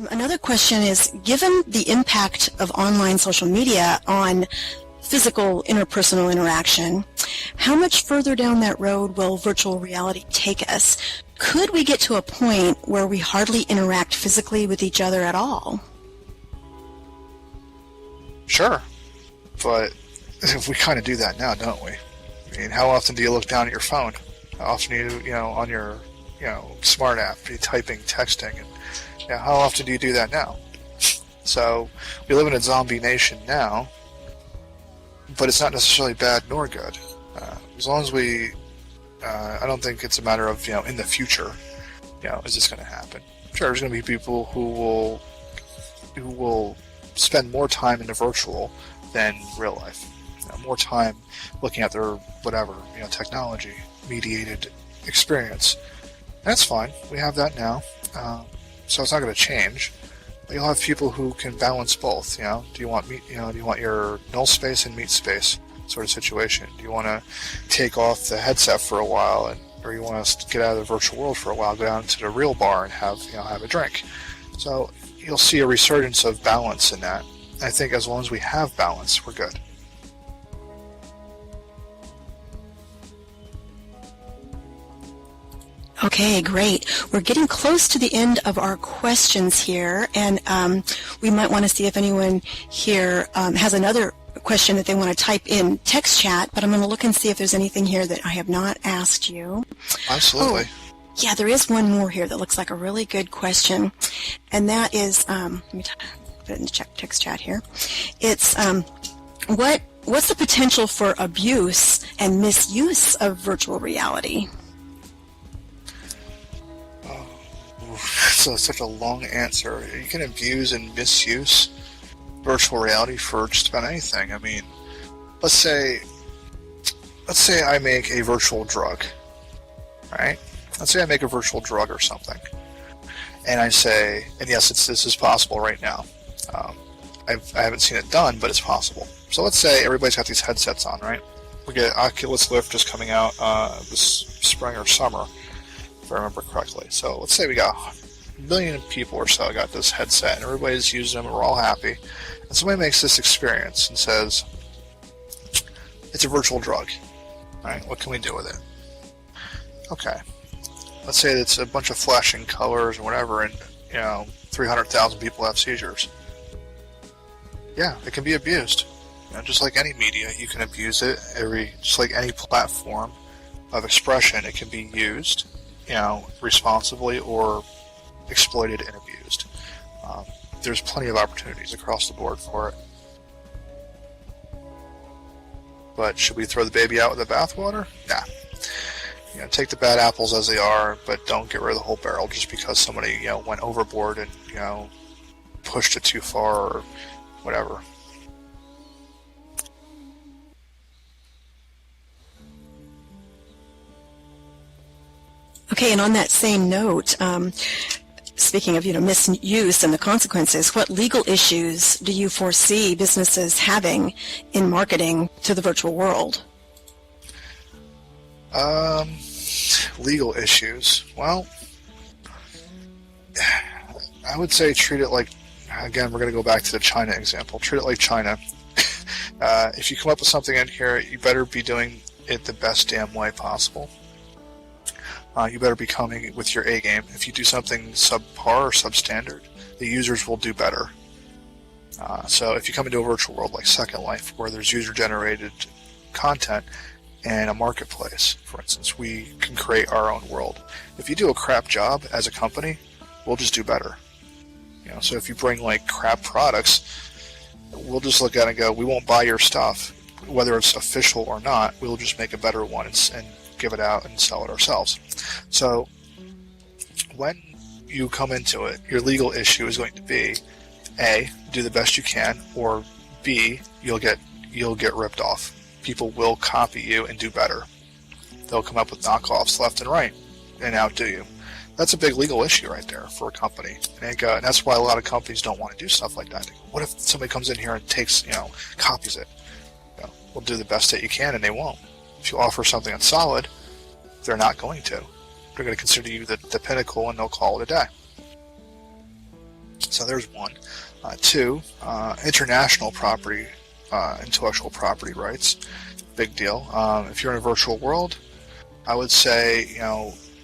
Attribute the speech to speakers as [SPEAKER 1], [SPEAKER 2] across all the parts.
[SPEAKER 1] Another question is, given the impact of online social media on physical interpersonal interaction, how much further down that road will virtual reality take us? Could we get to a point where we hardly interact physically with each other at all?
[SPEAKER 2] Sure, but we kind of do that now, don't we? I mean, how often do you look down at your phone? How often do you, on your, smart app, are you typing, texting, and how often do you do that now? So we live in a zombie nation now, but it's not necessarily bad nor good. As long as we, I don't think it's a matter of, in the future, is this going to happen? Sure, there's going to be people who will spend more time in the virtual than real life. More time looking at their whatever, technology mediated experience. That's fine. We have that now. So it's not going to change. But you'll have people who can balance both. Do you want do you want your null space and meet space sort of situation? Do you want to take off the headset for a while, or you want to get out of the virtual world for a while, go down to the real bar and have a drink? So you'll see a resurgence of balance in that. I think as long as we have balance, we're good.
[SPEAKER 1] Okay, great. We're getting close to the end of our questions here, and we might want to see if anyone here has another question that they want to type in text chat, but I'm going to look and see if there's anything here that I have not asked you.
[SPEAKER 2] Absolutely.
[SPEAKER 1] Oh, yeah, there is one more here that looks like a really good question, and that is, let me put it in the text chat here. It's, what's the potential for abuse and misuse of virtual reality?
[SPEAKER 2] So such a long answer. You can abuse and misuse virtual reality for just about anything. I mean, let's say I make a virtual drug, right? Let's say I make a virtual drug or something, and I say, and yes, this is possible right now. I haven't seen it done, but it's possible. So let's say everybody's got these headsets on, right? We get Oculus Rift just coming out this spring or summer, if I remember correctly. So let's say we got 1 million people or so got this headset, and everybody's using them, and we're all happy. And somebody makes this experience and says, it's a virtual drug, right? What can we do with it? Okay. Let's say it's a bunch of flashing colors or whatever, and 300,000 people have seizures. Yeah, it can be abused. Just like any media, you can abuse it. Just like any platform of expression, it can be used, responsibly or exploited and abused. There's plenty of opportunities across the board for it. But should we throw the baby out with the bathwater? Nah. Take the bad apples as they are, but don't get rid of the whole barrel just because somebody went overboard and pushed it too far or whatever.
[SPEAKER 1] Okay, and on that same note, speaking of misuse and the consequences, what legal issues do you foresee businesses having in marketing to the virtual world?
[SPEAKER 2] Legal issues. Well, I would say treat it like, again, we're going to go back to the China example. Treat it like China. If you come up with something in here, you better be doing it the best damn way possible. You better be coming with your A game. If you do something subpar or substandard, the users will do better. So if you come into a virtual world like Second Life, where there's user-generated content and a marketplace, for instance, we can create our own world. If you do a crap job as a company, we'll just do better. So if you bring like crap products, we'll just look at it and go, we won't buy your stuff, whether it's official or not. We'll just make a better one and give it out and sell it ourselves. So when you come into it, your legal issue is going to be A, do the best you can, or B, you'll get ripped off. People will copy you and do better. They'll come up with knockoffs left and right and outdo you. That's a big legal issue right there for a company. And that's why a lot of companies don't want to do stuff like that. They go, what if somebody comes in here and takes, copies it? We'll do the best that you can, and they won't. If you offer something that's solid, they're not going to. They're going to consider you the pinnacle, and they'll call it a day. So there's one. Two, international property, intellectual property rights. Big deal. If you're in a virtual world, I would say,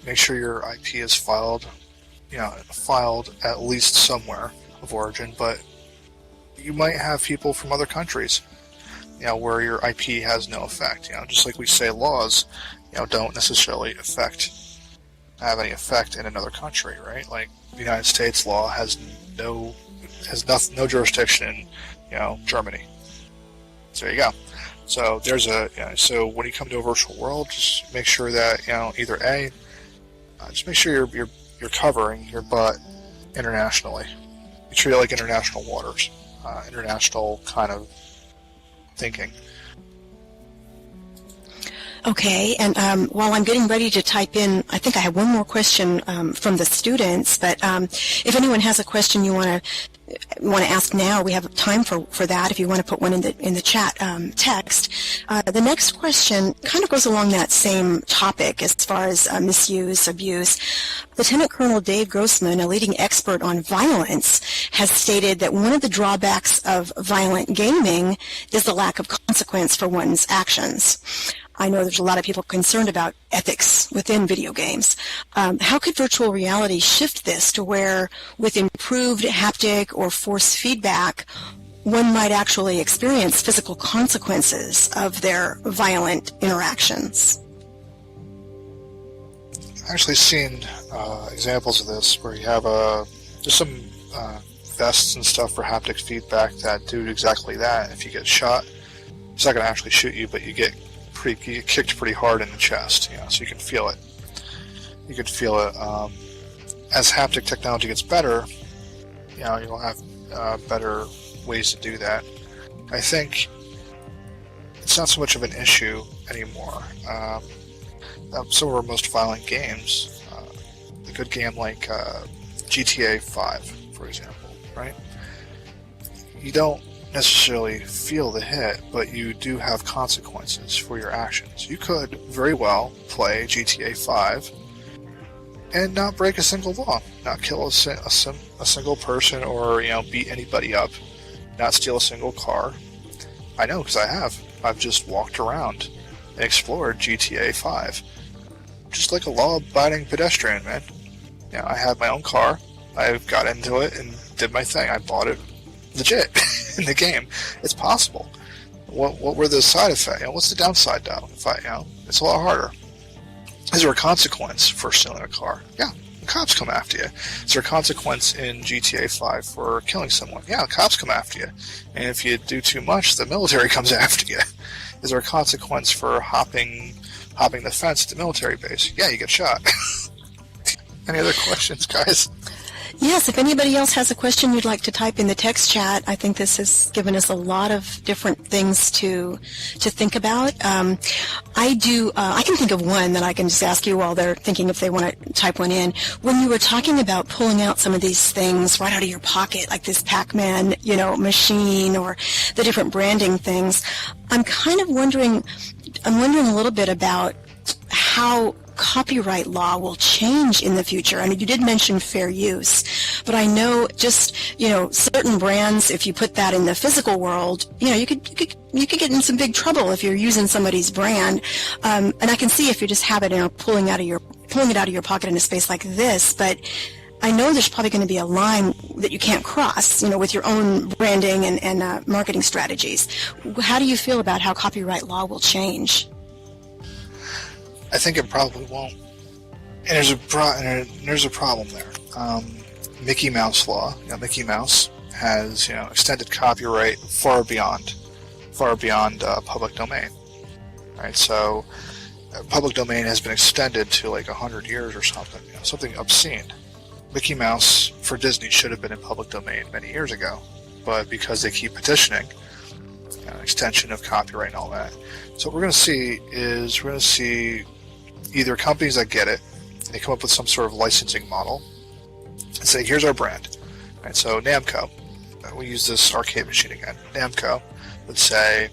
[SPEAKER 2] make sure your IP is filed at least somewhere of origin, but you might have people from other countries, where your IP has no effect. Just like we say laws, don't necessarily have any effect in another country, right? Like the United States law has no jurisdiction in, Germany. So there you go. So there's so when you come to a virtual world, just make sure that, just make sure you're covering your butt internationally. You treat it like international waters, international kind of thinking.
[SPEAKER 1] Okay, and while I'm getting ready to type in, I think I have one more question from the students, but if anyone has a question you want to ask now, we have time for that if you want to put one in the chat text. The next question kind of goes along that same topic as far as misuse, abuse. Lieutenant Colonel Dave Grossman, a leading expert on violence, has stated that one of the drawbacks of violent gaming is the lack of consequence for one's actions. I know there's a lot of people concerned about ethics within video games. How could virtual reality shift this to where, with improved haptic or force feedback, one might actually experience physical consequences of their violent interactions?
[SPEAKER 2] I've actually seen examples of this where you have just some vests and stuff for haptic feedback that do exactly that. If you get shot, it's not going to actually shoot you, but you get kicked pretty hard in the chest, so you can feel it. You can feel it. As haptic technology gets better, you'll have better ways to do that. I think it's not so much of an issue anymore. Some of our most violent games, a good game like GTA 5, for example, right? You don't necessarily feel the hit, but you do have consequences for your actions. You could very well play GTA 5 and not break a single law, not kill a single person, or beat anybody up, not steal a single car. I know, because I have. I've just walked around and explored GTA 5, just like a law-abiding pedestrian, man. I had my own car. I got into it and did my thing. I bought it legit in the game. It's possible. What were the side effects? What's the downside though? It's a lot harder. Is there a consequence for stealing a car? Yeah, the cops come after you. Is there a consequence in GTA 5 for killing someone? Yeah, the cops come after you. And if you do too much, the military comes after you. Is there a consequence for hopping the fence at the military base? Yeah, you get shot. Any other questions, guys?
[SPEAKER 1] Yes, if anybody else has a question you'd like to type in the text chat, I think this has given us a lot of different things to think about. I can think of one that I can just ask you while they're thinking if they want to type one in. When you were talking about pulling out some of these things right out of your pocket, like this Pac-Man, machine, or the different branding things, I'm wondering a little bit about how copyright law will change in the future. I mean, you did mention fair use, but I know just, certain brands, if you put that in the physical world, you could get in some big trouble if you're using somebody's brand. And I can see if you just have it and pulling it out of your pocket in a space like this, but I know there's probably going to be a line that you can't cross, with your own branding and marketing strategies. How do you feel about how copyright law will change?
[SPEAKER 2] I think it probably won't. And there's a problem there. Mickey Mouse law. Mickey Mouse has extended copyright far beyond public domain. Right. So public domain has been extended to like 100 years or something. Something obscene. Mickey Mouse for Disney should have been in public domain many years ago, but because they keep petitioning, extension of copyright and all that. So what we're going to see either companies that get it, they come up with some sort of licensing model and say, here's our brand. Right, so Namco, we use this arcade machine again. Namco would say,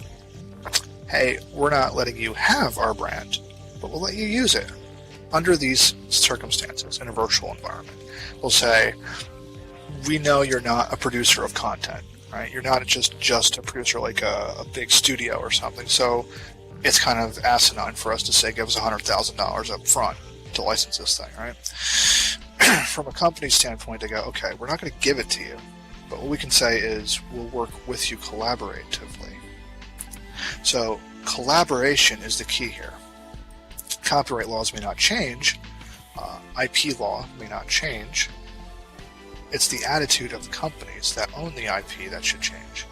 [SPEAKER 2] hey, we're not letting you have our brand, but we'll let you use it under these circumstances in a virtual environment. We'll say, we know you're not a producer of content, right? You're not just a producer like a big studio or something. So it's kind of asinine for us to say, give us $100,000 up front to license this thing, right? From a company standpoint, they go, okay, we're not going to give it to you, but what we can say is we'll work with you collaboratively. So collaboration is the key here. Copyright laws may not change, IP law may not change. It's the attitude of the companies that own the IP that should change.